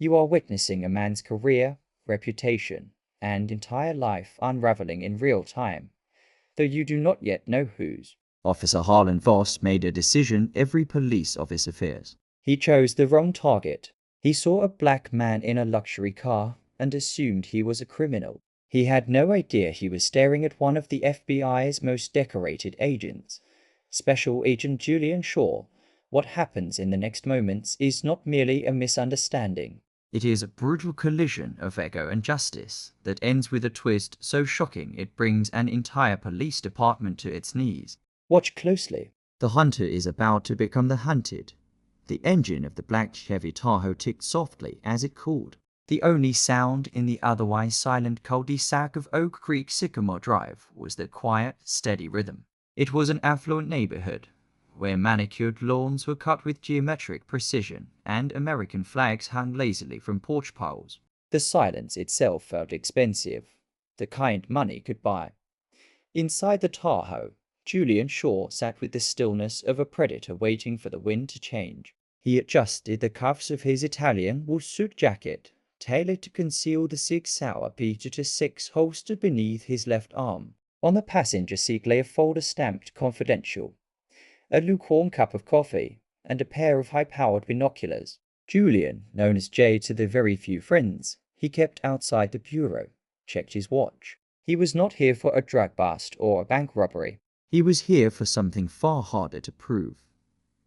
You are witnessing a man's career, reputation, and entire life unraveling in real time, though you do not yet know whose. Officer Harlan Voss made a decision every police officer fears. He chose the wrong target. He saw a black man in a luxury car and assumed he was a criminal. He had no idea he was staring at one of the FBI's most decorated agents, Special Agent Julian Shaw. What happens in the next moments is not merely a misunderstanding. It is a brutal collision of ego and justice that ends with a twist so shocking it brings an entire police department to its knees. Watch closely. The hunter is about to become the hunted. The engine of the black Chevy Tahoe ticked softly as it cooled. The only sound in the otherwise silent cul-de-sac of Oak Creek Sycamore Drive was the quiet, steady rhythm. It was an affluent neighborhood, where manicured lawns were cut with geometric precision and American flags hung lazily from porch poles. The silence itself felt expensive, the kind money could buy. Inside the Tahoe, Julian Shaw sat with the stillness of a predator waiting for the wind to change. He adjusted the cuffs of his Italian wool suit jacket, tailored to conceal the Sig Sauer P-6 holstered beneath his left arm. On the passenger seat lay a folder stamped confidential, a lukewarm cup of coffee, and a pair of high-powered binoculars. Julian, known as Jay to the very few friends he kept outside the bureau, checked his watch. He was not here for a drug bust or a bank robbery. He was here for something far harder to prove.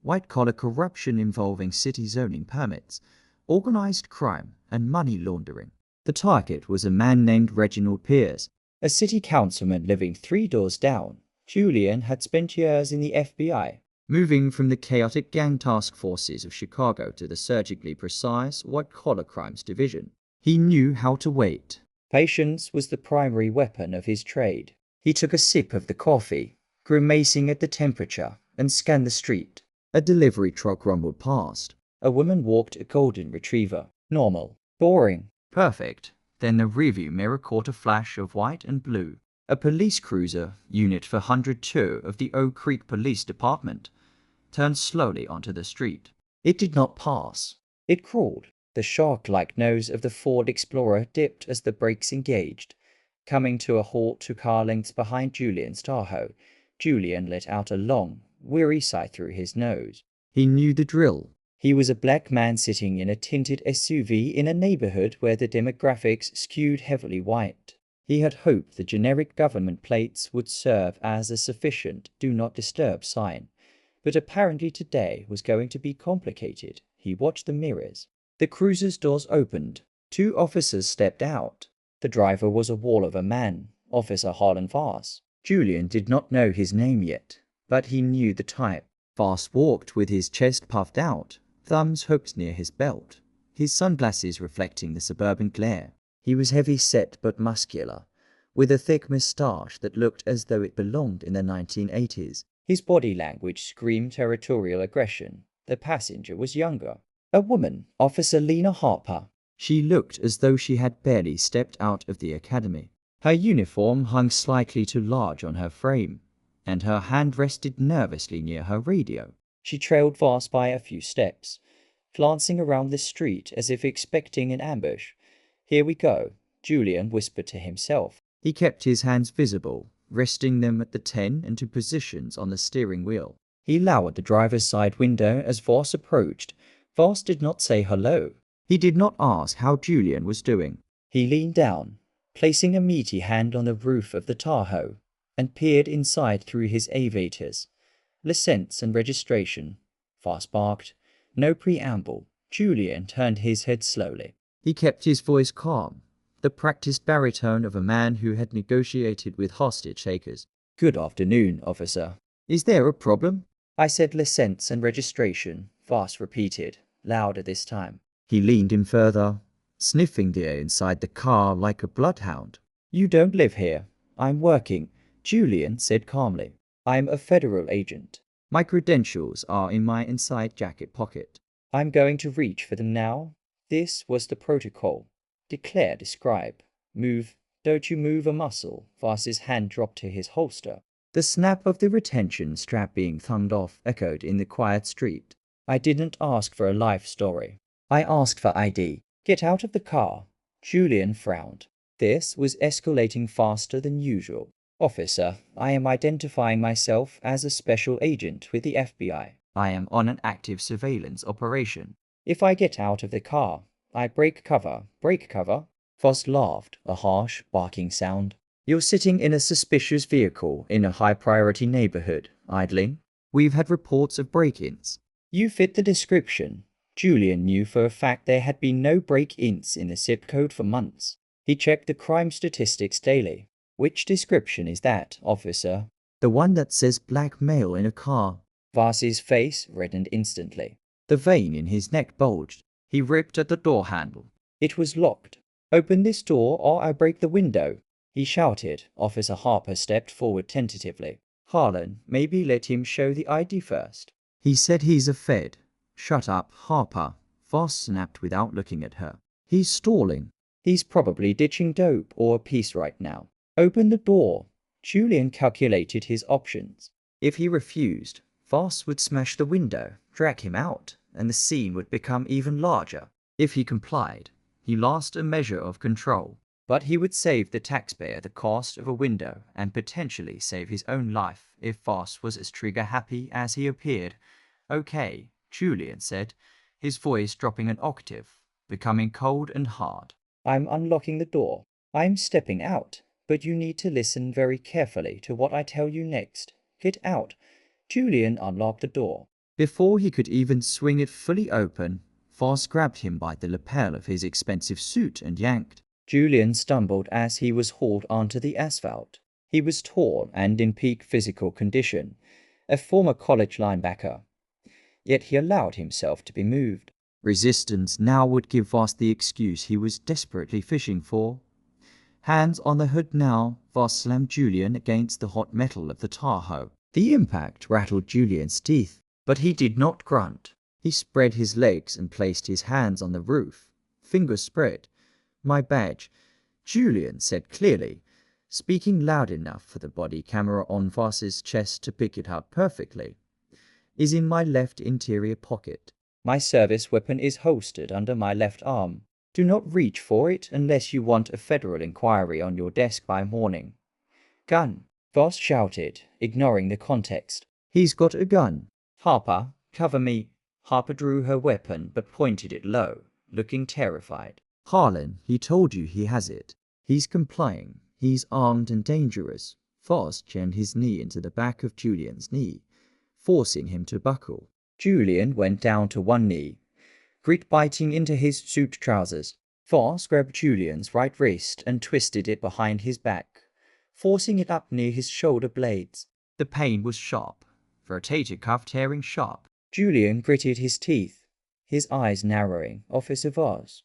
White-collar corruption involving city zoning permits, organized crime, and money laundering. The target was a man named Reginald Pierce, a city councilman living 3 doors down. Julian had spent years in the FBI, moving from the chaotic gang task forces of Chicago to the surgically precise white-collar crimes division. He knew how to wait. Patience was the primary weapon of his trade. He took a sip of the coffee, grimacing at the temperature, and scanned the street. A delivery truck rumbled past. A woman walked a golden retriever. Normal. Boring. Perfect. Then the rearview mirror caught a flash of white and blue. A police cruiser, unit for 102 of the Oak Creek Police Department, turned slowly onto the street. It did not pass. It crawled. The shark-like nose of the Ford Explorer dipped as the brakes engaged. Coming to a halt 2 car lengths behind Julian's Tahoe, Julian let out a long, weary sigh through his nose. He knew the drill. He was a black man sitting in a tinted SUV in a neighborhood where the demographics skewed heavily white. He had hoped the generic government plates would serve as a sufficient do not disturb sign, but apparently today was going to be complicated. He watched the mirrors. The cruiser's doors opened. 2 officers stepped out. The driver was a wall of a man, Officer Harlan Voss. Julian did not know his name yet, but he knew the type. Voss walked with his chest puffed out, thumbs hooked near his belt, his sunglasses reflecting the suburban glare. He was heavy-set but muscular, with a thick moustache that looked as though it belonged in the 1980s. His body language screamed territorial aggression. The passenger was younger. A woman, Officer Lena Harper. She looked as though she had barely stepped out of the academy. Her uniform hung slightly too large on her frame, and her hand rested nervously near her radio. She trailed Voss by a few steps, glancing around the street as if expecting an ambush. "Here we go," Julian whispered to himself. He kept his hands visible, resting them at the 10 and 2 positions on the steering wheel. He lowered the driver's side window as Voss approached. Voss did not say hello. He did not ask how Julian was doing. He leaned down, placing a meaty hand on the roof of the Tahoe, and peered inside through his aviators. "License and registration," Voss barked. No preamble. Julian turned his head slowly. He kept his voice calm, the practiced baritone of a man who had negotiated with hostage takers. "Good afternoon, officer." "Is there a problem?" "I said license and registration," Voss repeated, louder this time. He leaned in further, sniffing the air inside the car like a bloodhound. "You don't live here. I'm working," Julian said calmly. "I'm a federal agent." "My credentials are in my inside jacket pocket." "I'm going to reach for them now." This was the protocol. Declare, describe. Move. Don't you move a muscle. Voss's hand dropped to his holster. The snap of the retention strap being thumbed off echoed in the quiet street. "I didn't ask for a life story. I asked for ID." Get out of the car. Julian frowned. This was escalating faster than usual. Officer, I am identifying myself as a special agent with the FBI. I am on an active surveillance operation. If I get out of the car, I break cover. Break cover? Voss laughed, a harsh, barking sound. You're sitting in a suspicious vehicle in a high-priority neighborhood, idling. We've had reports of break-ins. You fit the description. Julian knew for a fact there had been no break-ins in the zip code for months. He checked the crime statistics daily. Which description is that, officer? The one that says black male in a car. Voss's face reddened instantly. The vein in his neck bulged. He ripped at the door handle. It was locked. Open this door or I break the window, he shouted. Officer Harper stepped forward tentatively. Harlan, maybe let him show the ID first. He said he's a Fed. Shut up, Harper. Voss snapped without looking at her. He's stalling. He's probably ditching dope or a piece right now. Open the door. Julian calculated his options. If he refused, Voss would smash the window, drag him out, and the scene would become even larger. If he complied, he lost a measure of control. But he would save the taxpayer the cost of a window and potentially save his own life if Voss was as trigger-happy as he appeared. Okay, Julian said, his voice dropping an octave, becoming cold and hard. I'm unlocking the door. I'm stepping out, but you need to listen very carefully to what I tell you next. Get out. Julian unlocked the door. Before he could even swing it fully open, Voss grabbed him by the lapel of his expensive suit and yanked. Julian stumbled as he was hauled onto the asphalt. He was tall and in peak physical condition, a former college linebacker. Yet he allowed himself to be moved. Resistance now would give Voss the excuse he was desperately fishing for. Hands on the hood now, Voss slammed Julian against the hot metal of the Tahoe. The impact rattled Julian's teeth, but he did not grunt. He spread his legs and placed his hands on the roof, fingers spread. My badge, Julian said clearly, speaking loud enough for the body camera on Voss's chest to pick it out perfectly, is in my left interior pocket. My service weapon is holstered under my left arm. Do not reach for it unless you want a federal inquiry on your desk by morning. Gun, Voss shouted, ignoring the context. He's got a gun. Harper, cover me. Harper drew her weapon but pointed it low, looking terrified. Harlan, he told you he has it. He's complying. He's armed and dangerous. Voss jammed his knee into the back of Julian's knee, forcing him to buckle. Julian went down to one knee, grit biting into his suit trousers. Voss grabbed Julian's right wrist and twisted it behind his back, forcing it up near his shoulder blades. The pain was sharp, rotator cuff tearing sharp. Julian gritted his teeth, his eyes narrowing. Officer Voss.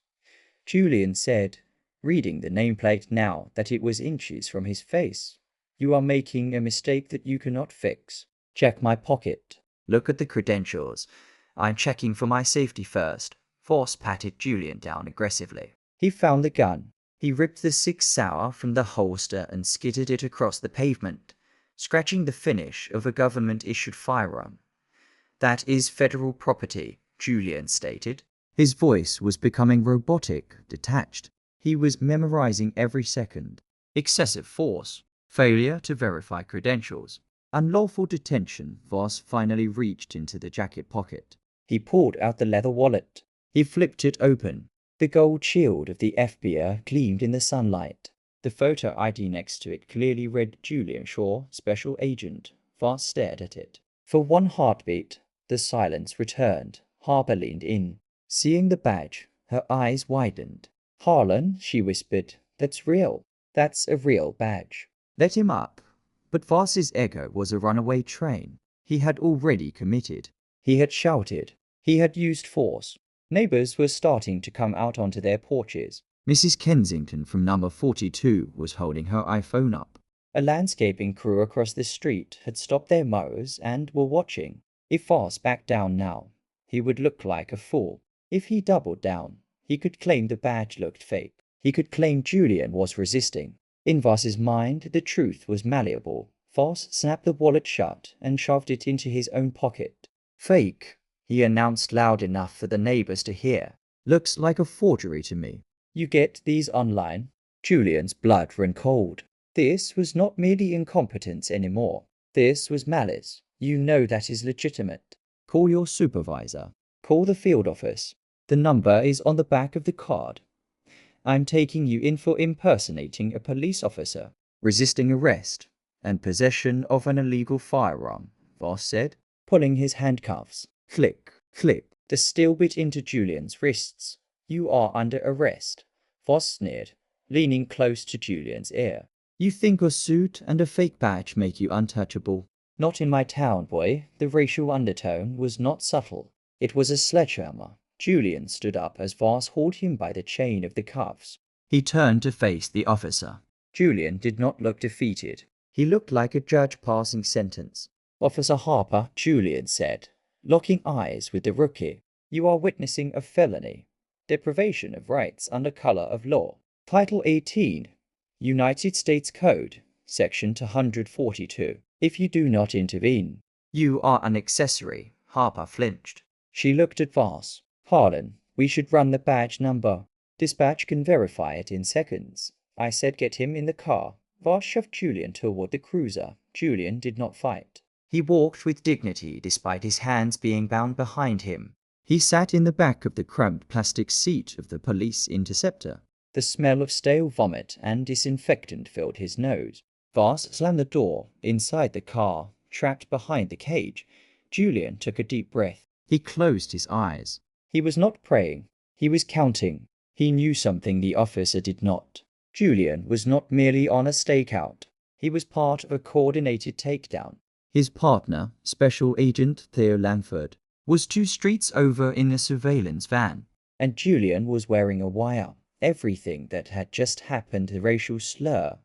Julian said, reading the nameplate now that it was inches from his face. You are making a mistake that you cannot fix. Check my pocket. Look at the credentials. I'm checking for my safety first. Voss patted Julian down aggressively. He found the gun. He ripped the 6 Sauer from the holster and skidded it across the pavement, scratching the finish of a government-issued firearm. That is federal property, Julian stated. His voice was becoming robotic, detached. He was memorizing every second. Excessive force. Failure to verify credentials. Unlawful detention. Voss finally reached into the jacket pocket. He pulled out the leather wallet. He flipped it open. The gold shield of the FBI gleamed in the sunlight. The photo ID next to it clearly read Julian Shaw, Special Agent. Voss stared at it. For one heartbeat, the silence returned. Harper leaned in. Seeing the badge, her eyes widened. Harlan, she whispered, that's real. That's a real badge. Let him up. But Voss's ego was a runaway train. He had already committed. He had shouted. He had used force. Neighbors were starting to come out onto their porches. Mrs. Kensington from number 42 was holding her iPhone up. A landscaping crew across the street had stopped their mowers and were watching. If Voss backed down now, he would look like a fool. If he doubled down, he could claim the badge looked fake. He could claim Julian was resisting. In Voss's mind, the truth was malleable. Voss snapped the wallet shut and shoved it into his own pocket. Fake, he announced loud enough for the neighbors to hear. Looks like a forgery to me. You get these online? Julian's blood ran cold. This was not merely incompetence anymore. This was malice. You know that is legitimate. Call your supervisor. Call the field office. The number is on the back of the card. I'm taking you in for impersonating a police officer, Resisting arrest and possession of an illegal firearm, Voss said, pulling his handcuffs. click, click. The steel bit into Julian's wrists. You are under arrest, Voss sneered, leaning close to Julian's ear. You think a suit and a fake badge make you untouchable? Not in my town, boy. The racial undertone was not subtle. It was a sledgehammer. Julian stood up as Voss hauled him by the chain of the cuffs. He turned to face the officer. Julian did not look defeated. He looked like a judge passing sentence. Officer Harper, Julian said, locking eyes with the rookie. You are witnessing a felony. Deprivation of rights under color of law. Title 18. United States Code, Section 242. If you do not intervene. You are an accessory. Harper flinched. She looked at Voss. Harlan, we should run the badge number. Dispatch can verify it in seconds. I said get him in the car. Voss shoved Julian toward the cruiser. Julian did not fight. He walked with dignity despite his hands being bound behind him. He sat in the back of the cramped plastic seat of the police interceptor. The smell of stale vomit and disinfectant filled his nose. Voss slammed the door inside the car, trapped behind the cage. Julian took a deep breath. He closed his eyes. He was not praying. He was counting. He knew something the officer did not. Julian was not merely on a stakeout. He was part of a coordinated takedown. His partner, Special Agent Theo Lamford, was 2 streets over in a surveillance van. And Julian was wearing a wire. Everything that had just happened, the racial slur,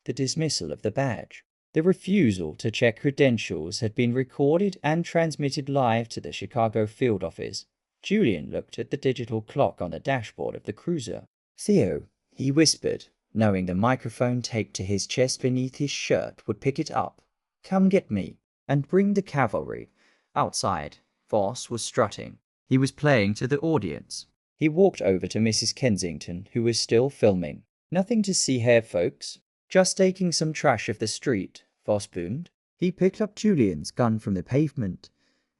the dismissal of the badge, the refusal to check credentials had been recorded and transmitted live to the Chicago field office. Julian looked at the digital clock on the dashboard of the cruiser. Theo, he whispered, knowing the microphone taped to his chest beneath his shirt would pick it up. Come get me, and bring the cavalry. Outside, Voss was strutting. He was playing to the audience. He walked over to Mrs. Kensington, who was still filming. Nothing to see here, folks. Just taking some trash off the street, Voss boomed. He picked up Julian's gun from the pavement,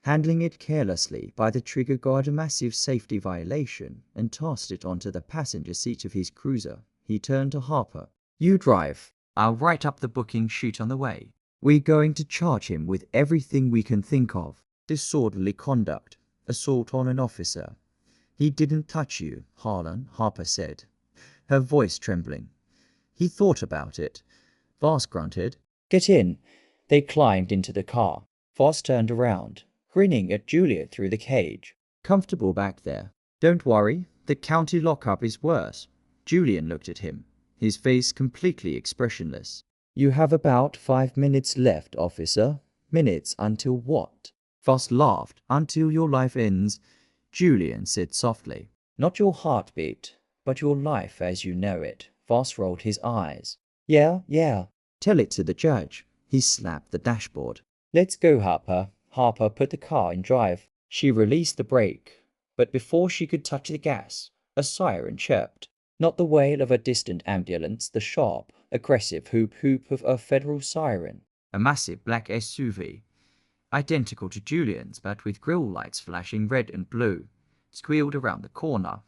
handling it carelessly by the trigger guard, a massive safety violation, and tossed it onto the passenger seat of his cruiser. He turned to Harper. You drive. I'll write up the booking sheet on the way. We're going to charge him with everything we can think of. Disorderly conduct, assault on an officer. He didn't touch you, Harlan, Harper said, her voice trembling. He thought about it. Voss grunted. Get in. They climbed into the car. Voss turned around, grinning at Julia through the cage. Comfortable back there. Don't worry, the county lockup is worse. Julian looked at him, his face completely expressionless. You have about 5 minutes left, officer. Minutes until what? Voss laughed. Until your life ends, Julian said softly. Not your heartbeat, but your life as you know it. Voss rolled his eyes. Yeah. Tell it to the judge. He slapped the dashboard. Let's go, Harper. Harper put the car in drive. She released the brake, but before she could touch the gas, a siren chirped. Not the wail of a distant ambulance, the sharp, aggressive hoop of a federal siren. A massive black SUV, identical to Julian's but with grille lights flashing red and blue, squealed around the corner,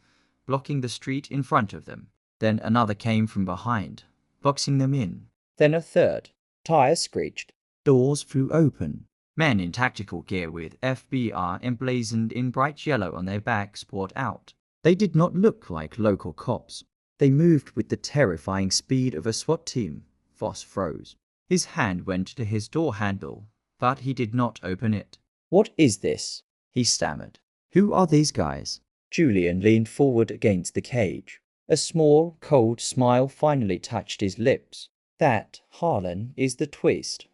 blocking the street in front of them. Then another came from behind, boxing them in. Then a third. Tires screeched. Doors flew open. Men in tactical gear with FBI emblazoned in bright yellow on their backs poured out. They did not look like local cops. They moved with the terrifying speed of a SWAT team. Voss froze. His hand went to his door handle, but he did not open it. What is this? He stammered. Who are these guys? Julian leaned forward against the cage. A small, cold smile finally touched his lips. That, Harlan, is the twist.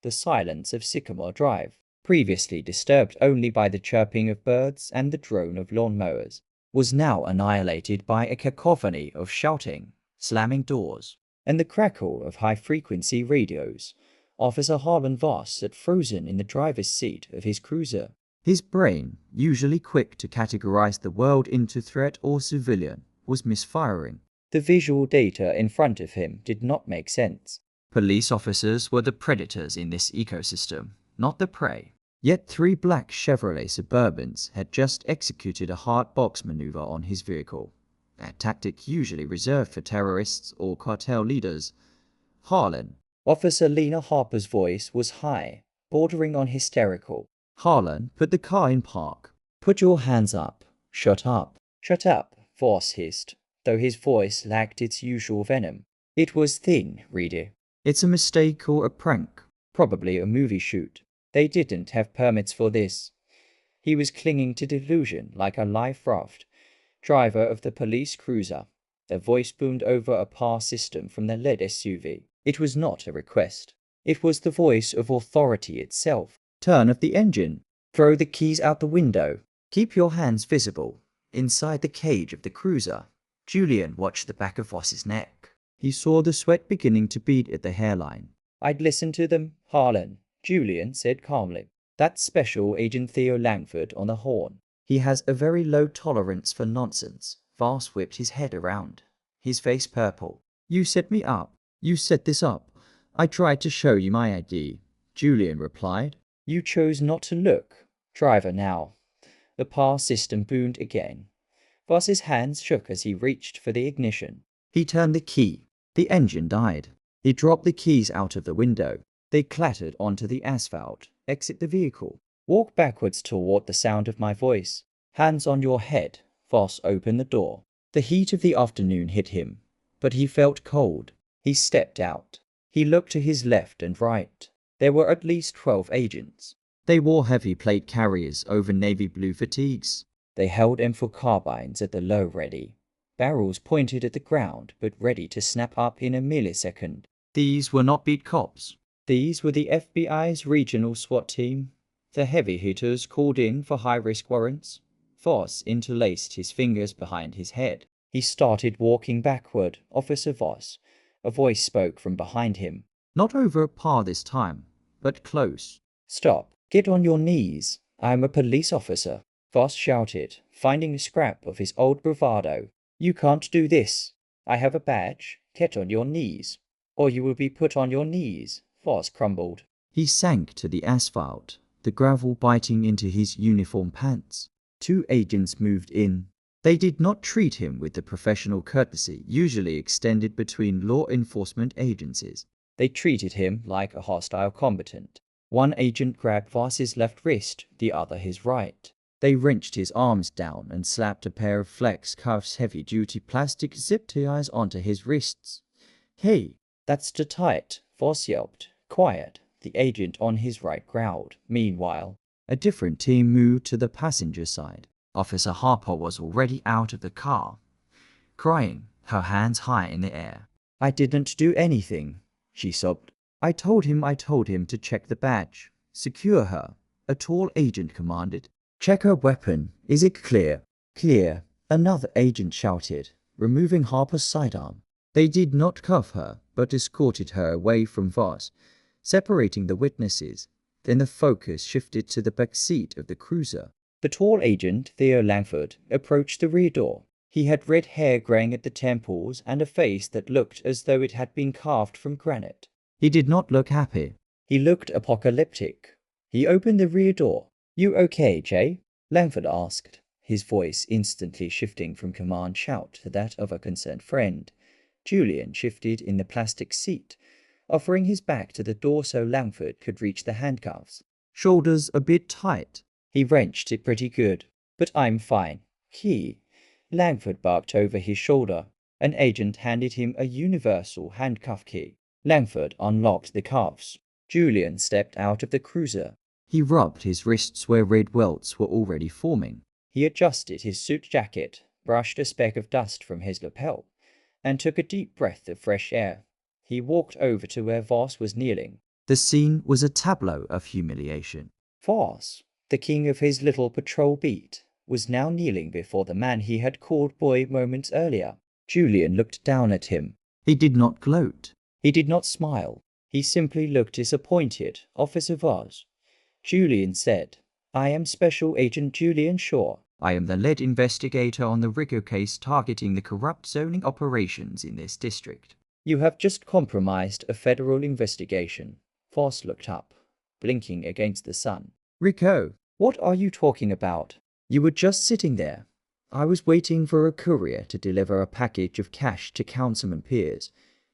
The silence of Sycamore Drive, previously disturbed only by the chirping of birds and the drone of lawnmowers, was now annihilated by a cacophony of shouting, slamming doors, and the crackle of high-frequency radios. Officer Harlan Voss sat frozen in the driver's seat of his cruiser. His brain, usually quick to categorize the world into threat or civilian, was misfiring. The visual data in front of him did not make sense. Police officers were the predators in this ecosystem, not the prey. Yet 3 black Chevrolet Suburbans had just executed a hard box maneuver on his vehicle, a tactic usually reserved for terrorists or cartel leaders. Harlan. Officer Lena Harper's voice was high, bordering on hysterical. Harlan put the car in park. Put your hands up. Shut up. Shut up, Voss hissed, though his voice lacked its usual venom. It was thin, reader. It's a mistake or a prank. Probably a movie shoot. They didn't have permits for this. He was clinging to delusion like a life raft. Driver of the police cruiser. A voice boomed over a PAR system from the lead SUV. It was not a request. It was the voice of authority itself. Turn off the engine. Throw the keys out the window. Keep your hands visible. Inside the cage of the cruiser. Julian watched the back of Voss's neck. He saw the sweat beginning to bead at the hairline. I'd listen to them, Harlan, Julian said calmly. That's Special Agent Theo Langford on the horn. He has a very low tolerance for nonsense. Voss whipped his head around, his face purple. You set me up. You set this up. I tried to show you my ID, Julian replied. You chose not to look. Driver now. The PAR system boomed again. Voss's hands shook as he reached for the ignition. He turned the key. The engine died. He dropped the keys out of the window. They clattered onto the asphalt. Exit the vehicle. Walk backwards toward the sound of my voice. Hands on your head. Voss opened the door. The heat of the afternoon hit him, but he felt cold. He stepped out. He looked to his left and right. There were at least 12 agents. They wore heavy plate carriers over navy blue fatigues. They held M4 carbines at the low ready. Barrels pointed at the ground, but ready to snap up in a millisecond. These were not beat cops. These were the FBI's regional SWAT team. The heavy hitters called in for high-risk warrants. Voss interlaced his fingers behind his head. He started walking backward. Officer Voss. A voice spoke from behind him. Not over at PAR this time, but close. Stop. Get on your knees. I am a police officer. Voss shouted, finding a scrap of his old bravado. You can't do this. I have a badge. Get on your knees. Or you will be put on your knees. Voss crumbled. He sank to the asphalt, the gravel biting into his uniform pants. 2 agents moved in. They did not treat him with the professional courtesy usually extended between law enforcement agencies. They treated him like a hostile combatant. One agent grabbed Voss's left wrist, the other his right. They wrenched his arms down and slapped a pair of flex cuffs heavy-duty plastic zip ties onto his wrists. Hey, that's too tight, Voss yelped. Quiet, the agent on his right growled. Meanwhile, a different team moved to the passenger side. Officer Harper was already out of the car, crying, her hands high in the air. I didn't do anything, she sobbed. I told him to check the badge. Secure her, a tall agent commanded. Check her weapon. Is it clear? Clear, another agent shouted, removing Harper's sidearm. They did not cuff her, but escorted her away from Voss, separating the witnesses. Then the focus shifted to the back seat of the cruiser. The tall agent, Theo Langford, approached the rear door. He had red hair graying at the temples and a face that looked as though it had been carved from granite. He did not look happy. He looked apocalyptic. He opened the rear door. You okay, Jay? Langford asked, his voice instantly shifting from command shout to that of a concerned friend. Julian shifted in the plastic seat, offering his back to the door so Langford could reach the handcuffs. Shoulders a bit tight. He wrenched it pretty good. But I'm fine. Key. Langford barked over his shoulder. An agent handed him a universal handcuff key. Langford unlocked the cuffs. Julian stepped out of the cruiser. He rubbed his wrists where red welts were already forming. He adjusted his suit jacket, brushed a speck of dust from his lapel, and took a deep breath of fresh air. He walked over to where Voss was kneeling. The scene was a tableau of humiliation. Voss, the king of his little patrol beat, was now kneeling before the man he had called boy moments earlier. Julian looked down at him. He did not gloat. He did not smile. He simply looked disappointed. Officer Voss. Julian said, I am Special Agent Julian Shaw. I am the lead investigator on the Rico case targeting the corrupt zoning operations in this district. You have just compromised a federal investigation. Voss looked up, blinking against the sun. Rico, What are you talking about? you were just sitting there. I was waiting for a courier to deliver a package of cash to Councilman Pierce,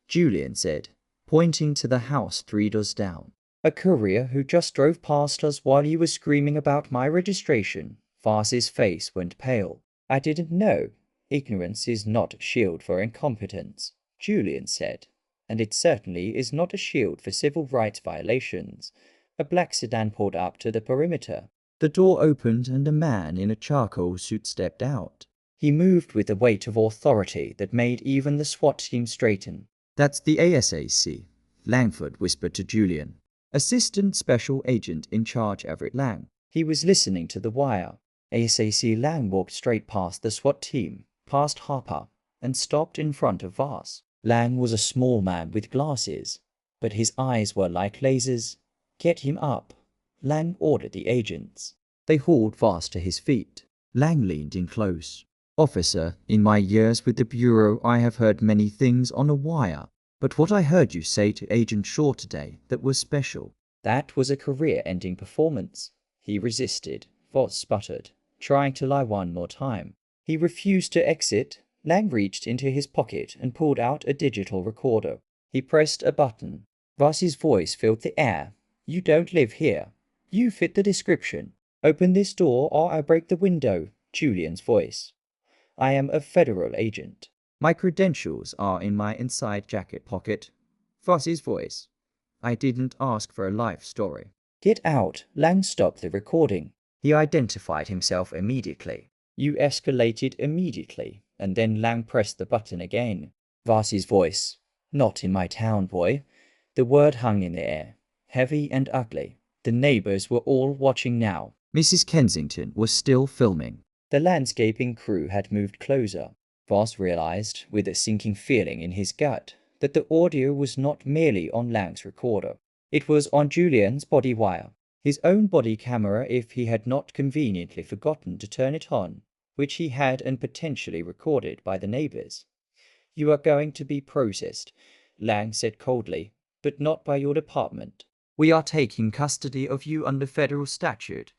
Julian said, pointing to the house 3 doors down. A courier who just drove past us while you were screaming about my registration. Voss's face went pale. I didn't know. Ignorance is not a shield for incompetence, Julian said, and it certainly is not a shield for civil rights violations. A black sedan pulled up to the perimeter. The door opened and a man in a charcoal suit stepped out. He moved with a weight of authority that made even the SWAT team straighten. That's the ASAC, Langford whispered to Julian. Assistant Special Agent in charge Everett Lang. He was listening to the wire. ASAC Lang walked straight past the SWAT team, past Harper, and stopped in front of Voss. Lang was a small man with glasses, but his eyes were like lasers. Get him up, Lang ordered the agents. They hauled Voss to his feet. Lang leaned in close. Officer, in my years with the Bureau I have heard many things on a wire. But what I heard you say to Agent Shaw today, that was special. That was a career-ending performance. He resisted. Voss sputtered, trying to lie one more time. He refused to exit. Lang reached into his pocket and pulled out a digital recorder. He pressed a button. Voss's voice filled the air. You don't live here. You fit the description. Open this door or I break the window, Julian's voice. I am a federal agent. My credentials are in my inside jacket pocket. Voss's voice. I didn't ask for a life story. Get out. Lang stopped the recording. He identified himself immediately. You escalated immediately, and then Lang pressed the button again. Voss's voice. Not in my town, boy. The word hung in the air, heavy and ugly. The neighbors were all watching now. Mrs. Kensington was still filming. The landscaping crew had moved closer. Voss realized, with a sinking feeling in his gut, that the audio was not merely on Lang's recorder. It was on Julian's body wire, his own body camera if he had not conveniently forgotten to turn it on, which he had and potentially recorded by the neighbors. You are going to be processed, Lang said coldly, but not by your department. We are taking custody of you under federal statute.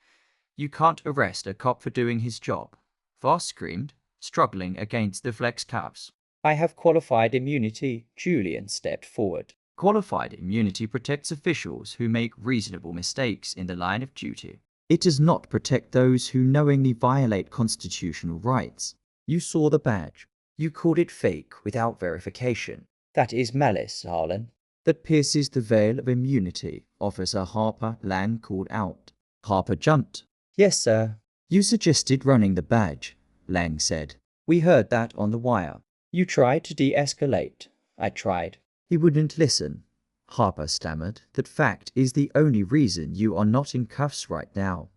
You can't arrest a cop for doing his job. Voss screamed, struggling against the flex cuffs. I have qualified immunity. Julian stepped forward. Qualified immunity protects officials who make reasonable mistakes in the line of duty. It does not protect those who knowingly violate constitutional rights. You saw the badge. You called it fake without verification. That is malice, Harlan. That pierces the veil of immunity, Officer Harper, Lang called out. Harper jumped. Yes, sir. You suggested running the badge, Lang said. We heard that on the wire. You tried to de-escalate. I tried. He wouldn't listen. Harper stammered. That fact is the only reason you are not in cuffs right now,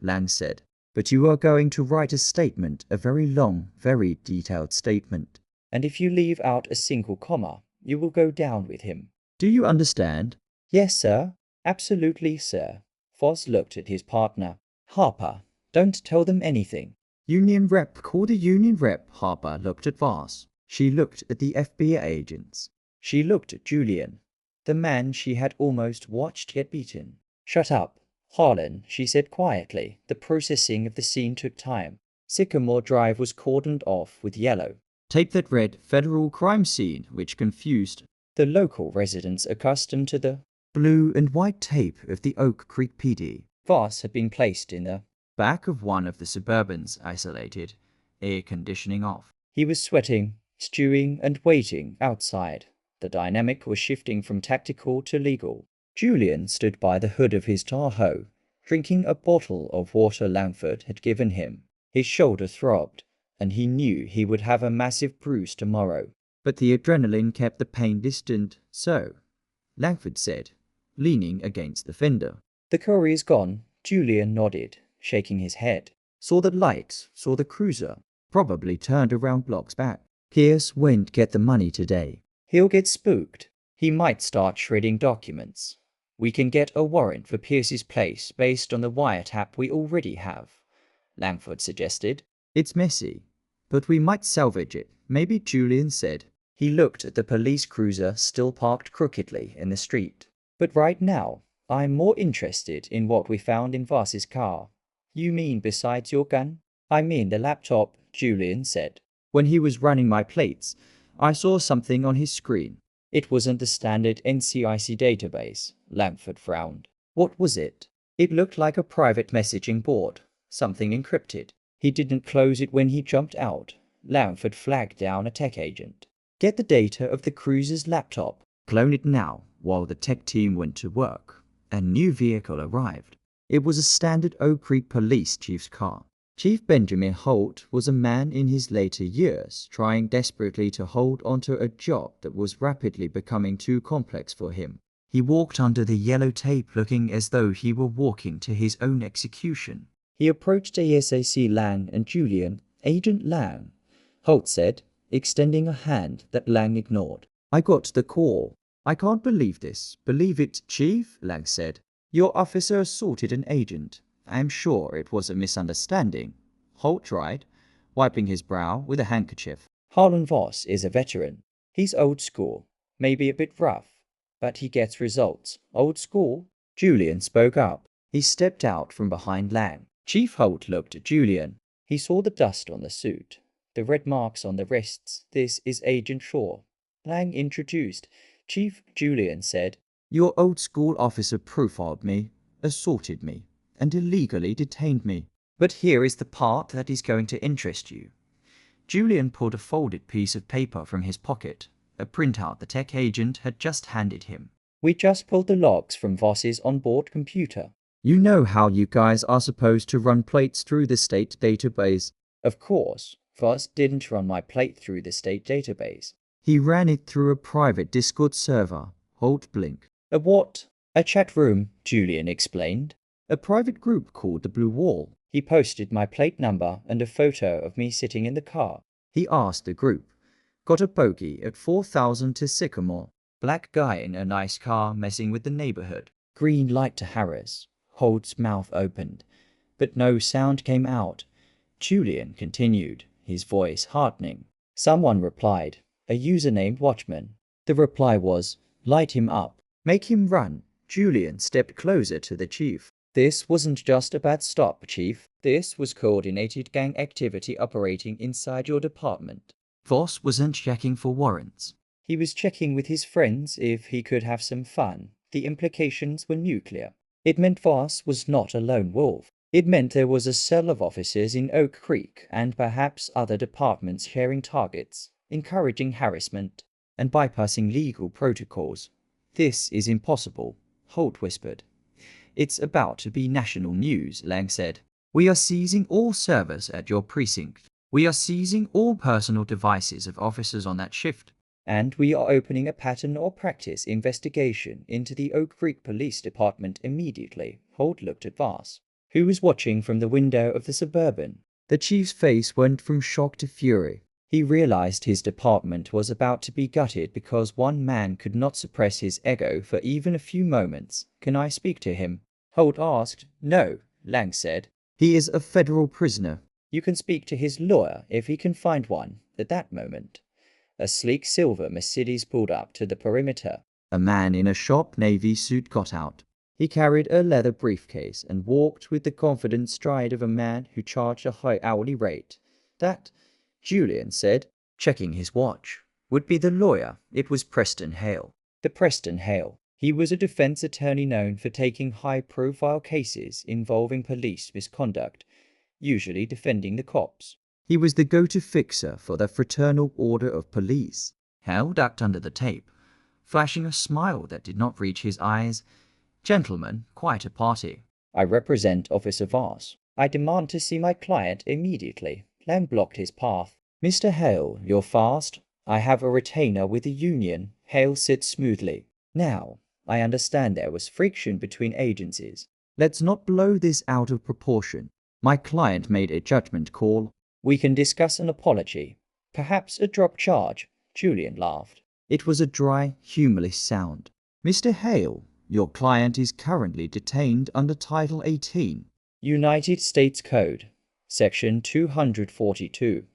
Lang said. But you are going to write a statement, a very long, very detailed statement. And if you leave out a single comma, you will go down with him. Do you understand? Yes, sir. Absolutely, sir. Voss looked at his partner. Harper, don't tell them anything. Union rep, call the union rep. Harper looked at Voss. She looked at the FBI agents. She looked at Julian, the man she had almost watched get beaten. Shut up, Harlan, she said quietly. The processing of the scene took time. Sycamore Drive was cordoned off with yellow. Tape that read federal crime scene, which confused the local residents accustomed to the blue and white tape of the Oak Creek PD. Voss had been placed in the back of one of the Suburbans, isolated, air conditioning off. He was sweating, stewing, and waiting outside. The dynamic was shifting from tactical to legal. Julian stood by the hood of his Tahoe, drinking a bottle of water Langford had given him. His shoulder throbbed, and he knew he would have a massive bruise tomorrow. But the adrenaline kept the pain distant. So, Langford said, leaning against the fender. The courier's gone. Julian nodded, shaking his head. Saw the lights, saw the cruiser. Probably turned around blocks back. Pierce won't get the money today. He'll get spooked. He might start shredding documents. We can get a warrant for Pierce's place based on the wiretap we already have, Langford suggested. It's messy, but we might salvage it, maybe, Julian said. He looked at the police cruiser still parked crookedly in the street. But right now, I'm more interested in what we found in Voss's car. You mean besides your gun? I mean the laptop, Julian said. When he was running my plates, I saw something on his screen. It wasn't the standard NCIC database, Langford frowned. What was it? It looked like a private messaging board, something encrypted. He didn't close it when he jumped out. Langford flagged down a tech agent. Get the data of the cruiser's laptop. Clone it now. While the tech team went to work, a new vehicle arrived. It was a standard Oak Creek police chief's car. Chief Benjamin Holt was a man in his later years, trying desperately to hold onto a job that was rapidly becoming too complex for him. He walked under the yellow tape looking as though he were walking to his own execution. He approached ASAC Lang and Julian. Agent Lang, Holt said, extending a hand that Lang ignored. I got the call. I can't believe this. Believe it, Chief, Lang said. Your officer assaulted an agent. I am sure it was a misunderstanding. Holt tried, wiping his brow with a handkerchief. Harlan Voss is a veteran. He's old school, maybe a bit rough, but he gets results. Old school? Julian spoke up. He stepped out from behind Lang. Chief Holt looked at Julian. He saw the dust on the suit, the red marks on the wrists. This is Agent Shaw. Lang introduced. Chief, Julian said. Your old school officer profiled me, assaulted me, and illegally detained me. But here is the part that is going to interest you. Julian pulled a folded piece of paper from his pocket, a printout the tech agent had just handed him. We just pulled the logs from Voss's onboard computer. You know how you guys are supposed to run plates through the state database. Of course, Voss didn't run my plate through the state database. He ran it through a private Discord server. Holt blinked. A what? A chat room, Julian explained. A private group called the Blue Wall. He posted my plate number and a photo of me sitting in the car. He asked the group. Got a bogey at 4,000 to Sycamore. Black guy in a nice car messing with the neighborhood. Green light to Harris. Holt's mouth opened, but no sound came out. Julian continued, his voice hardening. Someone replied, a user named Watchman. The reply was, light him up. Make him run. Julian stepped closer to the chief. This wasn't just a bad stop, Chief. This was coordinated gang activity operating inside your department. Voss wasn't checking for warrants. He was checking with his friends if he could have some fun. The implications were nuclear. It meant Voss was not a lone wolf. It meant there was a cell of officers in Oak Creek and perhaps other departments sharing targets, encouraging harassment, and bypassing legal protocols. This is impossible, Holt whispered. It's about to be national news, Lang said. We are seizing all servers at your precinct. We are seizing all personal devices of officers on that shift. And we are opening a pattern or practice investigation into the Oak Creek Police Department immediately. Holt looked at Voss, who was watching from the window of the Suburban. The chief's face went from shock to fury. He realized his department was about to be gutted because one man could not suppress his ego for even a few moments. Can I speak to him? Holt asked. No, Lang said. He is a federal prisoner. You can speak to his lawyer if he can find one. At that moment, a sleek silver Mercedes pulled up to the perimeter. A man in a sharp navy suit got out. He carried a leather briefcase and walked with the confident stride of a man who charged a high hourly rate. That, Julian said, checking his watch, would be the lawyer. It was Preston Hale. The Preston Hale. He was a defense attorney known for taking high-profile cases involving police misconduct, usually defending the cops. He was the go-to fixer for the Fraternal Order of Police. Hale ducked under the tape, flashing a smile that did not reach his eyes. Gentlemen, quite a party. I represent Officer Voss. I demand to see my client immediately. Lang blocked his path. Mr. Hale, you're fast. I have a retainer with the union. Hale said smoothly. Now, I understand there was friction between agencies. Let's not blow this out of proportion. My client made a judgment call. We can discuss an apology. Perhaps a drop charge. Julian laughed. It was a dry, humorless sound. Mr. Hale, Your client is currently detained under Title 18. United States Code, Section 242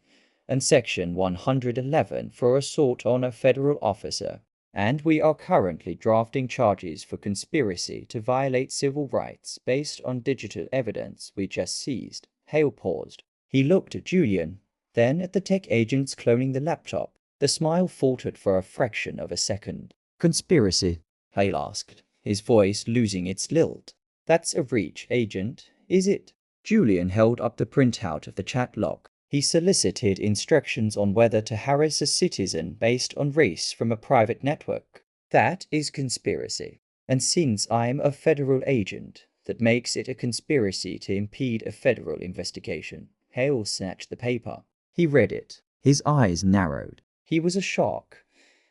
and Section 111 for assault on a federal officer, and we are currently drafting charges for conspiracy to violate civil rights based on digital evidence we just seized. Hale paused. He looked at Julian, then at the tech agents cloning the laptop. The smile faltered for a fraction of a second. Conspiracy? Hale asked, his voice losing its lilt. That's a reach, Agent, is it? Julian held up the printout of the chat log. He solicited instructions on whether to harass a citizen based on race from a private network. That is conspiracy. And since I'm a federal agent, that makes it a conspiracy to impede a federal investigation. Hale snatched the paper. He read it. His eyes narrowed. He was a shock,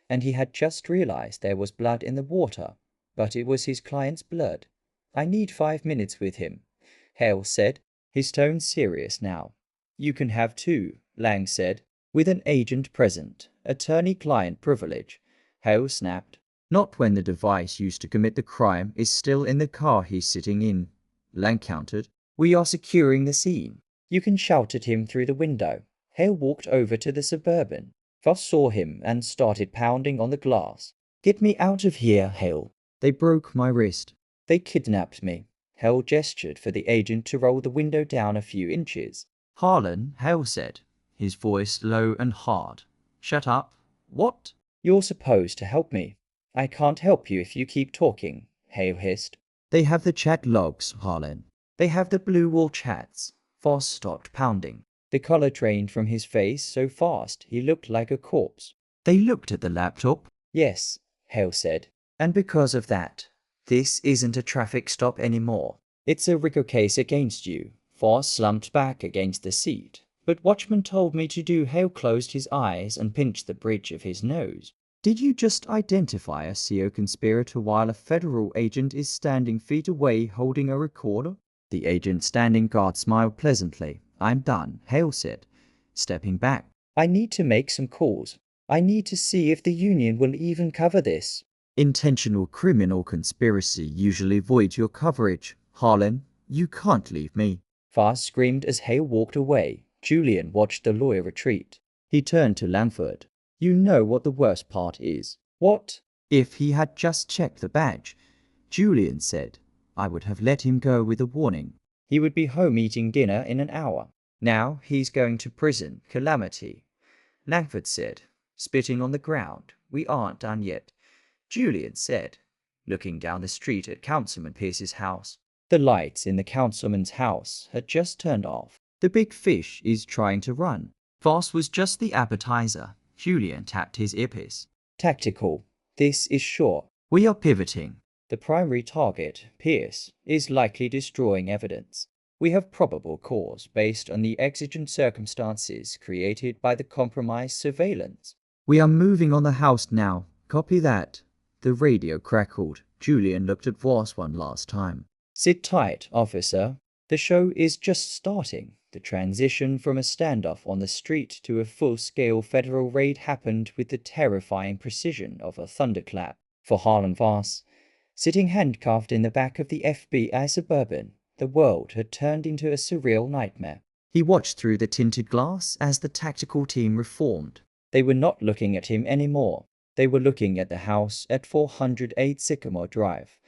and he had just realized there was blood in the water, but it was his client's blood. I need 5 minutes with him, Hale said, his tone serious now. You can have 2, Lang said, with an agent present. Attorney-client privilege, Hale snapped. Not when the device used to commit the crime is still in the car he's sitting in, Lang countered. We are securing the scene. You can shout at him through the window. Hale walked over to the Suburban. Voss saw him and started pounding on the glass. Get me out of here, Hale. They broke my wrist. They kidnapped me. Hale gestured for the agent to roll the window down a few inches. Harlan, Hale said, his voice low and hard. Shut up. What? You're supposed to help me. I can't help you if you keep talking, Hale hissed. They have the chat logs, Harlan. They have the blue wall chats. Voss stopped pounding. The color drained from his face so fast he looked like a corpse. They looked at the laptop? Yes, Hale said. And because of that, this isn't a traffic stop anymore. It's a RICO case against you. Voss slumped back against the seat. But Watchman told me to do. Hale closed his eyes and pinched the bridge of his nose. Did you just identify a CO conspirator while a federal agent is standing feet away holding a recorder? The agent standing guard smiled pleasantly. I'm done, Hale said, stepping back. I need to make some calls. I need to see if the union will even cover this. Intentional criminal conspiracy usually voids your coverage. Harlan, you can't leave me. Voss screamed as Hale walked away. Julian watched the lawyer retreat. He turned to Langford. You know what the worst part is. What? If he had just checked the badge, Julian said, I would have let him go with a warning. He would be home eating dinner in an hour. Now he's going to prison. Calamity. Langford said, spitting on the ground. We aren't done yet. Julian said, looking down the street at Councilman Pierce's house. The lights in the councilman's house had just turned off. The big fish is trying to run. Voss was just the appetizer. Julian tapped his earpiece. Tactical. This is short. We are pivoting. The primary target, Pierce, is likely destroying evidence. We have probable cause based on the exigent circumstances created by the compromised surveillance. We are moving on the house now. Copy that. The radio crackled. Julian looked at Voss one last time. Sit tight, officer. The show is just starting. The transition from a standoff on the street to a full-scale federal raid happened with the terrifying precision of a thunderclap. For Harlan Voss, sitting handcuffed in the back of the FBI Suburban, the world had turned into a surreal nightmare. He watched through the tinted glass as the tactical team reformed. They were not looking at him anymore. They were looking at the house at 408 Sycamore Drive,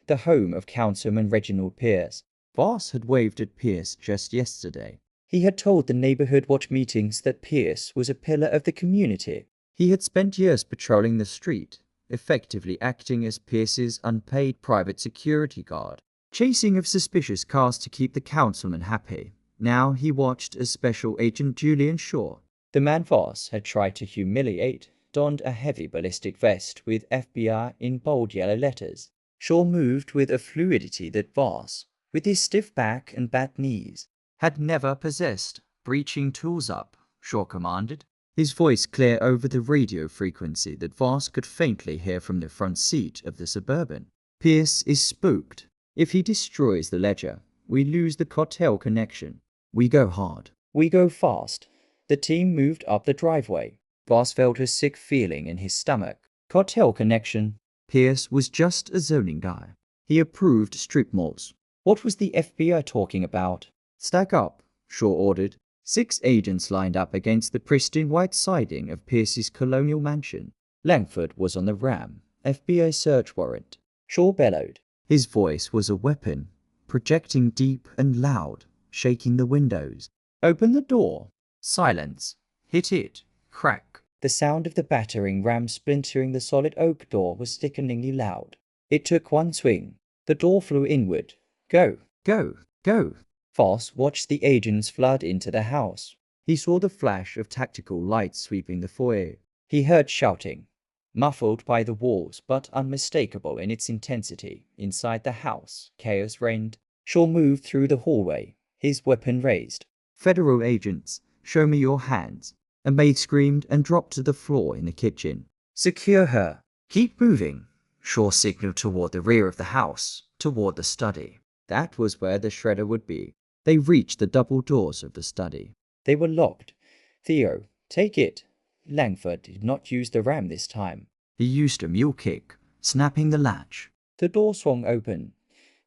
the home of Councilman Reginald Pierce. Voss had waved at Pierce just yesterday. He had told the neighborhood watch meetings that Pierce was a pillar of the community. He had spent years patrolling the street, effectively acting as Pierce's unpaid private security guard, chasing of suspicious cars to keep the councilman happy. Now he watched as Special Agent Julian Shaw, the man Voss had tried to humiliate, donned a heavy ballistic vest with FBI in bold yellow letters. Shaw moved with a fluidity that Voss, with his stiff back and bad knees, had never possessed. Breaching tools up, Shaw commanded, his voice clear over the radio frequency that Voss could faintly hear from the front seat of the Suburban. Pierce is spooked. If he destroys the ledger, we lose the cartel connection. We go hard. We go fast. The team moved up the driveway. Voss felt a sick feeling in his stomach. Cartel connection. Pierce was just a zoning guy. He approved strip malls. What was the FBI talking about? Stack up, Shaw ordered. 6 agents lined up against the pristine white siding of Pierce's colonial mansion. Langford was on the ram. FBI search warrant. Shaw bellowed. His voice was a weapon, projecting deep and loud, shaking the windows. Open the door. Silence. Hit it. Crack. The sound of the battering ram splintering the solid oak door was sickeningly loud. It took one swing. The door flew inward. Go. Go. Go. Voss watched the agents flood into the house. He saw the flash of tactical lights sweeping the foyer. He heard shouting, muffled by the walls but unmistakable in its intensity. Inside the house, chaos reigned. Shaw moved through the hallway, his weapon raised. Federal agents, show me your hands. A maid screamed and dropped to the floor in the kitchen. Secure her. Keep moving. Shaw signaled toward the rear of the house, toward the study. That was where the shredder would be. They reached the double doors of the study. They were locked. Theo, take it. Langford did not use the ram this time. He used a mule kick, snapping the latch. The door swung open.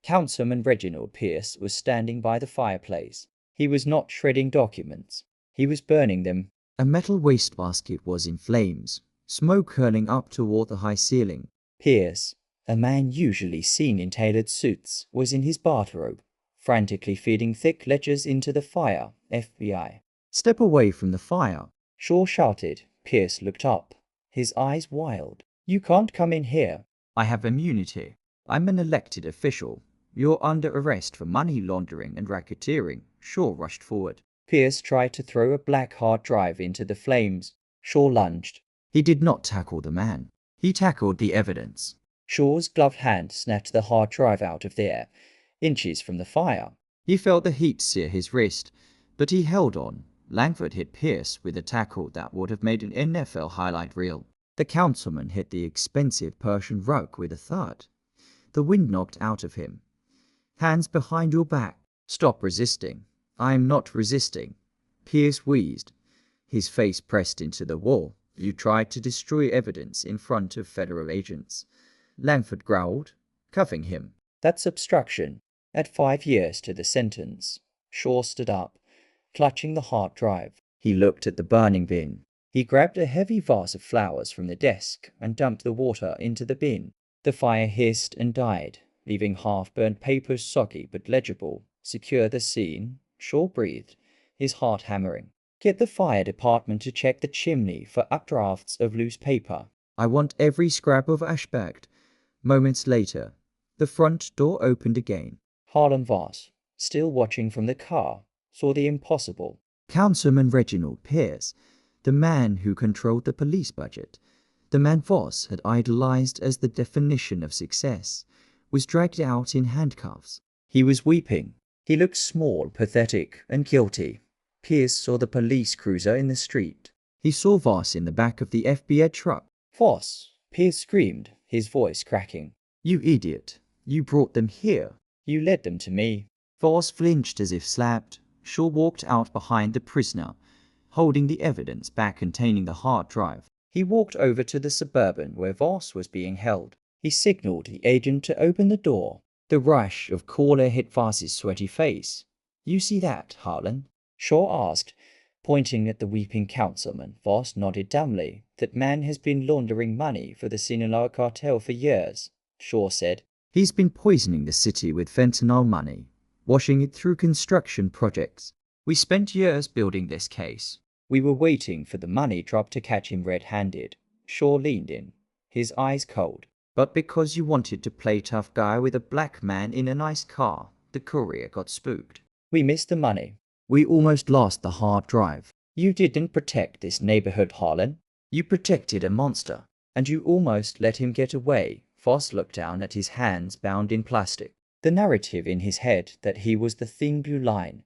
Councilman Reginald Pierce was standing by the fireplace. He was not shredding documents. He was burning them. A metal wastebasket was in flames, smoke curling up toward the high ceiling. Pierce, a man usually seen in tailored suits, was in his bathrobe, frantically feeding thick ledgers into the fire. FBI. Step away from the fire. Shaw shouted. Pierce looked up, his eyes wild. You can't come in here. I have immunity. I'm an elected official. You're under arrest for money laundering and racketeering. Shaw rushed forward. Pierce tried to throw a black hard drive into the flames. Shaw lunged. He did not tackle the man. He tackled the evidence. Shaw's gloved hand snatched the hard drive out of the air, inches from the fire. He felt the heat sear his wrist, but he held on. Langford hit Pierce with a tackle that would have made an NFL highlight reel. The councilman hit the expensive Persian rug with a thud. The wind knocked out of him. Hands behind your back. Stop resisting. I am not resisting. Pierce wheezed, his face pressed into the wall. You tried to destroy evidence in front of federal agents. Langford growled, cuffing him. That's obstruction. Add 5 years to the sentence. Shaw stood up, clutching the hard drive. He looked at the burning bin. He grabbed a heavy vase of flowers from the desk and dumped the water into the bin. The fire hissed and died, leaving half-burnt papers soggy but legible. Secure the scene. Shaw breathed, his heart hammering. Get the fire department to check the chimney for updrafts of loose paper. I want every scrap of ash bagged. Moments later, the front door opened again. Harlan Voss, still watching from the car, saw the impossible. Councilman Reginald Pierce, the man who controlled the police budget, the man Voss had idolized as the definition of success, was dragged out in handcuffs. He was weeping. He looked small, pathetic, and guilty. Pierce saw the police cruiser in the street. He saw Voss in the back of the FBI truck. Voss, Pierce screamed, his voice cracking. You idiot. You brought them here. You led them to me. Voss flinched as if slapped. Shaw walked out behind the prisoner, holding the evidence bag containing the hard drive. He walked over to the Suburban where Voss was being held. He signaled the agent to open the door. The rush of cooler hit Voss's sweaty face. You see that, Harlan? Shaw asked, pointing at the weeping councilman. Voss nodded dumbly. That man has been laundering money for the Sinaloa cartel for years, Shaw said. He's been poisoning the city with fentanyl money, washing it through construction projects. We spent years building this case. We were waiting for the money drop to catch him red-handed. Shaw leaned in, his eyes cold. But because you wanted to play tough guy with a black man in a nice car, the courier got spooked. We missed the money. We almost lost the hard drive. You didn't protect this neighborhood, Harlan. You protected a monster. And you almost let him get away. Voss looked down at his hands bound in plastic. The narrative in his head that he was the thin blue line,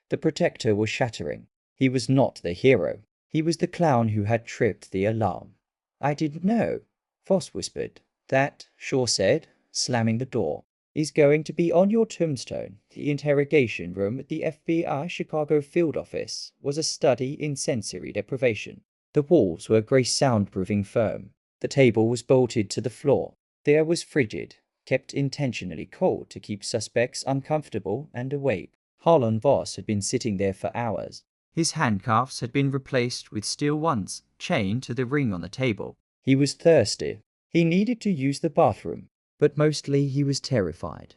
the protector, was shattering. He was not the hero. He was the clown who had tripped the alarm. I didn't know, Voss whispered. That, Shaw said, slamming the door, is going to be on your tombstone. The interrogation room at the FBI Chicago field office was a study in sensory deprivation. The walls were grey soundproofing foam. The table was bolted to the floor. The air was frigid, kept intentionally cold to keep suspects uncomfortable and awake. Harlan Voss had been sitting there for hours. His handcuffs had been replaced with steel ones, chained to the ring on the table. He was thirsty. He needed to use the bathroom. But mostly he was terrified.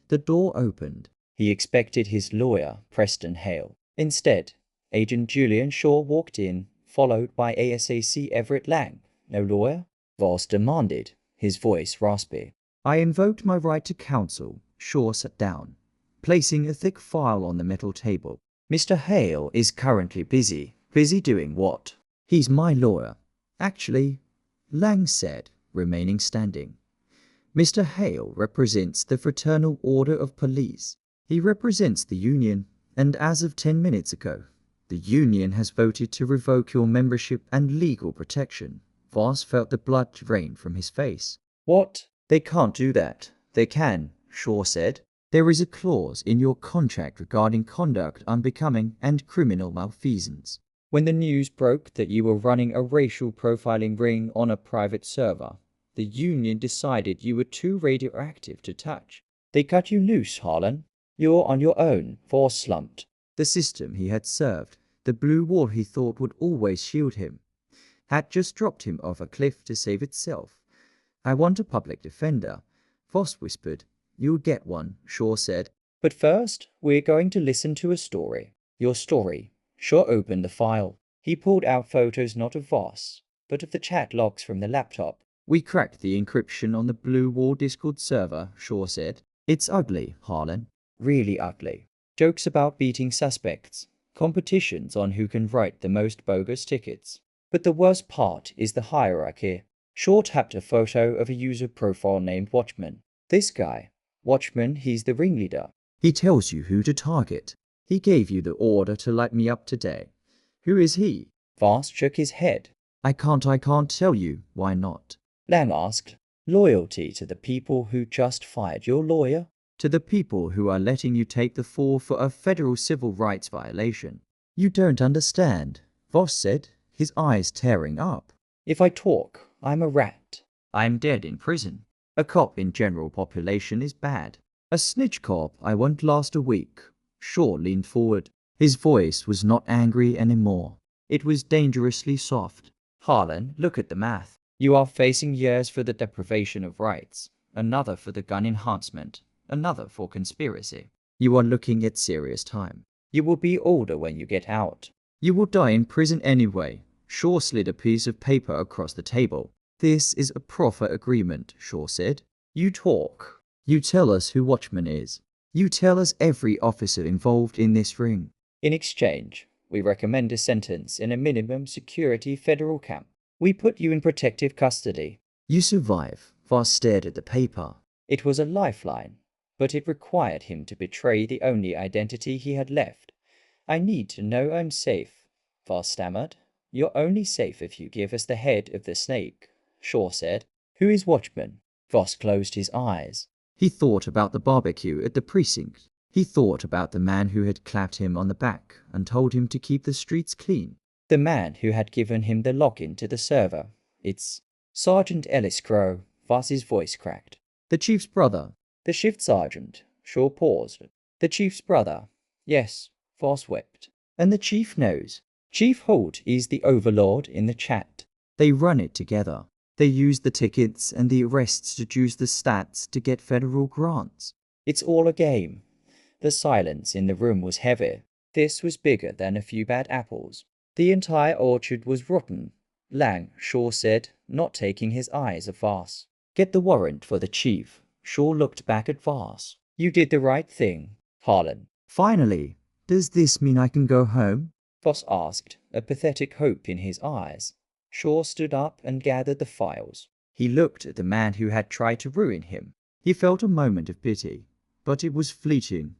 The door opened. He expected his lawyer, Preston Hale. Instead, Agent Julian Shaw walked in, followed by ASAC Everett Lang. No lawyer? Voss demanded, his voice raspy. I invoked my right to counsel. Shaw sat down, placing a thick file on the metal table. Mr. Hale is currently busy. Busy doing what? He's my lawyer. Actually, Lang said, remaining standing. Mr. Hale represents the Fraternal Order of Police. He represents the union, and as of 10 minutes ago, the union has voted to revoke your membership and legal protection. Voss felt the blood drain from his face. What? They can't do that. They can, Shaw said. There is a clause in your contract regarding conduct unbecoming and criminal malfeasance. When the news broke that you were running a racial profiling ring on a private server, the union decided you were too radioactive to touch. They cut you loose, Harlan. You're on your own. Voss slumped. The system he had served, the blue wall he thought would always shield him, had just dropped him off a cliff to save itself. I want a public defender, Voss whispered. You'll get one, Shaw said. But first, we're going to listen to a story. Your story. Shaw opened the file. He pulled out photos not of Voss, but of the chat logs from the laptop. We cracked the encryption on the Blue Wall Discord server, Shaw said. It's ugly, Harlan. Really ugly. Jokes about beating suspects. Competitions on who can write the most bogus tickets. But the worst part is the hierarchy. Shaw tapped a photo of a user profile named Watchman. This guy. Watchman, he's the ringleader. He tells you who to target. He gave you the order to light me up today. Who is he? Voss shook his head. I can't tell you. Why not? Lang asked. Loyalty to the people who just fired your lawyer? To the people who are letting you take the fall for a federal civil rights violation. You don't understand, Voss said, his eyes tearing up. If I talk, I'm a rat. I'm dead in prison. A cop in general population is bad. A snitch cop I won't last a week. Shaw leaned forward. His voice was not angry anymore. It was dangerously soft. Harlan, look at the math. You are facing years for the deprivation of rights, another for the gun enhancement, another for conspiracy. You are looking at serious time. You will be older when you get out. You will die in prison anyway. Shaw slid a piece of paper across the table. This is a proffer agreement, Shaw said. You talk. You tell us who Watchman is. You tell us every officer involved in this ring. In exchange, we recommend a sentence in a minimum security federal camp. We put you in protective custody. You survive. Voss stared at the paper. It was a lifeline, but it required him to betray the only identity he had left. I need to know I'm safe, Voss stammered. You're only safe if you give us the head of the snake, Shaw said. Who is Watchman? Voss closed his eyes. He thought about the barbecue at the precinct. He thought about the man who had clapped him on the back and told him to keep the streets clean. The man who had given him the login to the server. It's Sergeant Ellis Crow. Voss's voice cracked. The chief's brother. The shift sergeant. Shaw paused. The chief's brother. Yes, Voss wept. And the chief knows. Chief Holt is the overlord in the chat. They run it together. They use the tickets and the arrests to juice the stats to get federal grants. It's all a game. The silence in the room was heavy. This was bigger than a few bad apples. The entire orchard was rotten. Lang, Shaw said, not taking his eyes off Voss. Get the warrant for the chief. Shaw looked back at Voss. You did the right thing, Harlan. Finally, does this mean I can go home? Voss asked, a pathetic hope in his eyes. Shaw stood up and gathered the files. He looked at the man who had tried to ruin him. He felt a moment of pity, but it was fleeting.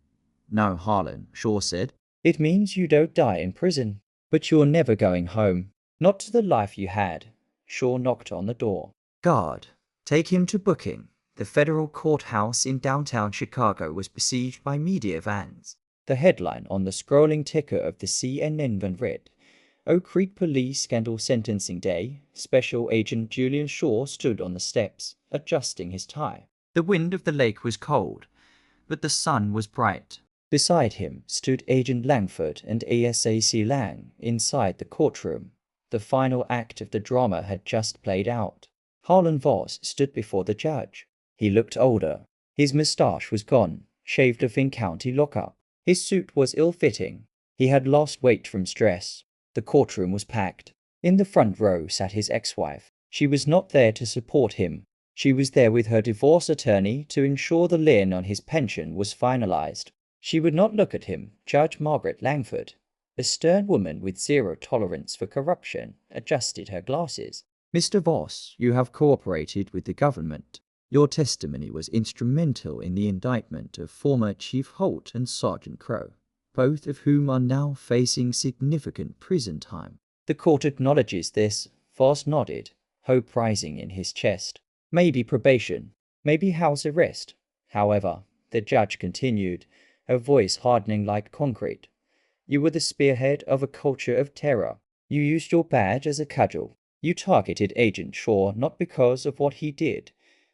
No, Harlan, Shaw said. It means you don't die in prison, but you're never going home. Not to the life you had. Shaw knocked on the door. Guard, take him to booking. The federal courthouse in downtown Chicago was besieged by media vans. The headline on the scrolling ticker of the CNN van read, Oak Creek Police Scandal Sentencing Day, Special Agent Julian Shaw stood on the steps, adjusting his tie. The wind of the lake was cold, but the sun was bright. Beside him stood Agent Langford and ASAC Lang inside the courtroom. The final act of the drama had just played out. Harlan Voss stood before the judge. He looked older. His moustache was gone, shaved off in county lockup. His suit was ill-fitting. He had lost weight from stress. The courtroom was packed. In the front row sat his ex-wife. She was not there to support him. She was there with her divorce attorney to ensure the lien on his pension was finalized. She would not look at him. Judge Margaret Langford, a stern woman with zero tolerance for corruption, adjusted her glasses. Mr. Voss, you have cooperated with the government. Your testimony was instrumental in the indictment of former Chief Holt and Sergeant Crow, both of whom are now facing significant prison time. The court acknowledges this. Voss nodded, hope rising in his chest. Maybe probation, maybe house arrest. However, the judge continued, her voice hardening like concrete. You were the spearhead of a culture of terror. You used your badge as a cudgel. You targeted Agent Shaw not because of what he did,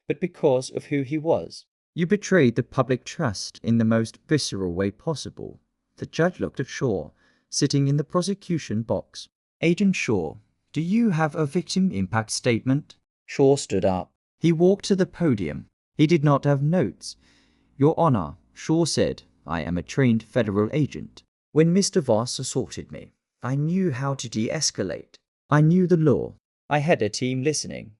but because of who he was. You betrayed the public trust in the most visceral way possible. The judge looked at Shaw, sitting in the prosecution box. Agent Shaw, do you have a victim impact statement? Shaw stood up. He walked to the podium. He did not have notes. Your Honor, Shaw said, I am a trained federal agent. When Mr. Voss assaulted me, I knew how to de-escalate. I knew the law. I had a team listening.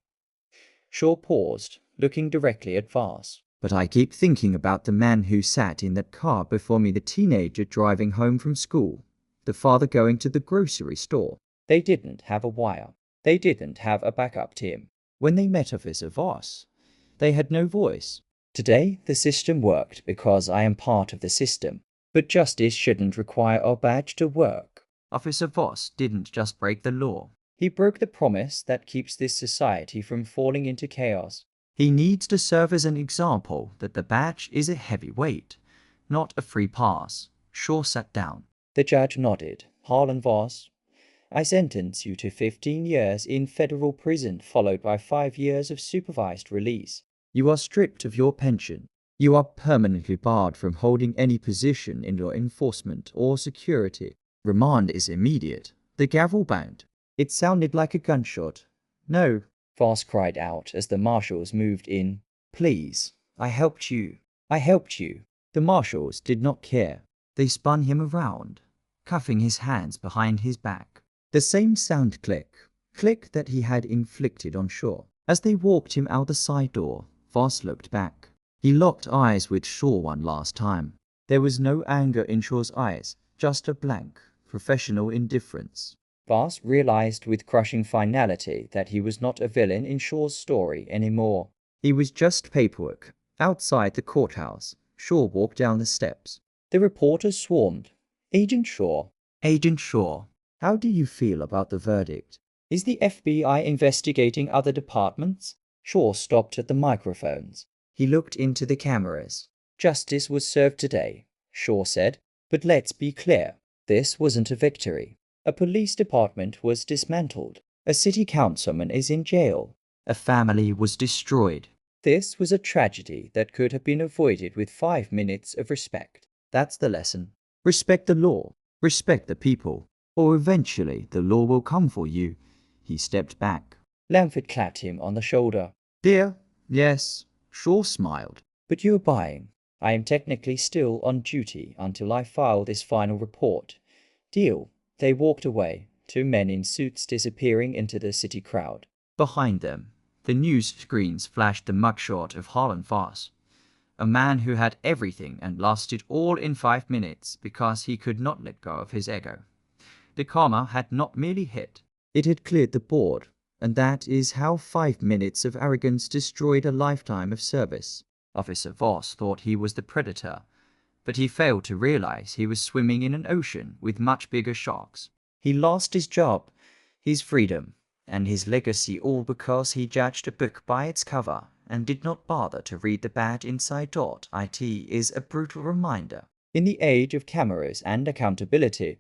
Shaw paused, looking directly at Voss. But I keep thinking about the man who sat in that car before me, the teenager driving home from school, the father going to the grocery store. They didn't have a wire. They didn't have a backup team. When they met Officer Voss, they had no voice. Today, the system worked because I am part of the system. But justice shouldn't require our badge to work. Officer Voss didn't just break the law. He broke the promise that keeps this society from falling into chaos. He needs to serve as an example that the badge is a heavy weight, not a free pass. Shaw sat down. The judge nodded. Harlan Voss, I sentence you to 15 years in federal prison followed by 5 years of supervised release. You are stripped of your pension. You are permanently barred from holding any position in law enforcement or security. Remand is immediate. The gavel banged. It sounded like a gunshot. No, Voss cried out as the marshals moved in. Please, I helped you. I helped you. The marshals did not care. They spun him around, cuffing his hands behind his back. The same sound click that he had inflicted on Shaw. As they walked him out the side door, Voss looked back. He locked eyes with Shaw one last time. There was no anger in Shaw's eyes, just a blank, professional indifference. Voss realized with crushing finality that he was not a villain in Shaw's story anymore. He was just paperwork. Outside the courthouse, Shaw walked down the steps. The reporters swarmed. Agent Shaw. Agent Shaw, how do you feel about the verdict? Is the FBI investigating other departments? Shaw stopped at the microphones. He looked into the cameras. Justice was served today, Shaw said. But let's be clear. This wasn't a victory. A police department was dismantled. A city councilman is in jail. A family was destroyed. This was a tragedy that could have been avoided with 5 minutes of respect. That's the lesson. Respect the law. Respect the people. Or eventually the law will come for you. He stepped back. Langford clapped him on the shoulder. Dear, yes. Shaw smiled. But you're buying. I am technically still on duty until I file this final report. Deal. They walked away, 2 men in suits disappearing into the city crowd. Behind them, the news screens flashed the mugshot of Harlan Voss, a man who had everything and lost it all in 5 minutes because he could not let go of his ego. The karma had not merely hit, it had cleared the board, and that is how 5 minutes of arrogance destroyed a lifetime of service. Officer Voss thought he was the predator, but he failed to realize he was swimming in an ocean with much bigger sharks. He lost his job, his freedom, and his legacy all because he judged a book by its cover and did not bother to read the bad inside. It is a brutal reminder. In the age of cameras and accountability,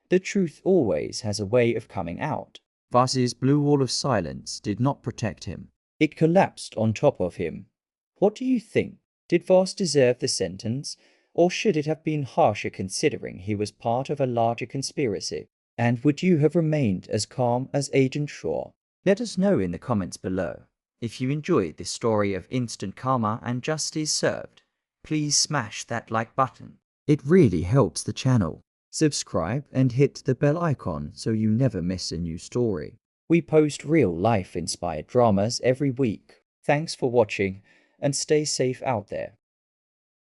The truth always has a way of coming out. Voss's blue wall of silence did not protect him. It collapsed on top of him. What do you think? Did Voss deserve the sentence, or should it have been harsher considering he was part of a larger conspiracy? And would you have remained as calm as Agent Shaw? Let us know in the comments below. If you enjoyed this story of instant karma and justice served, please smash that like button. It really helps the channel. Subscribe and hit the bell icon so you never miss a new story. We post real-life inspired dramas every week. Thanks for watching and stay safe out there.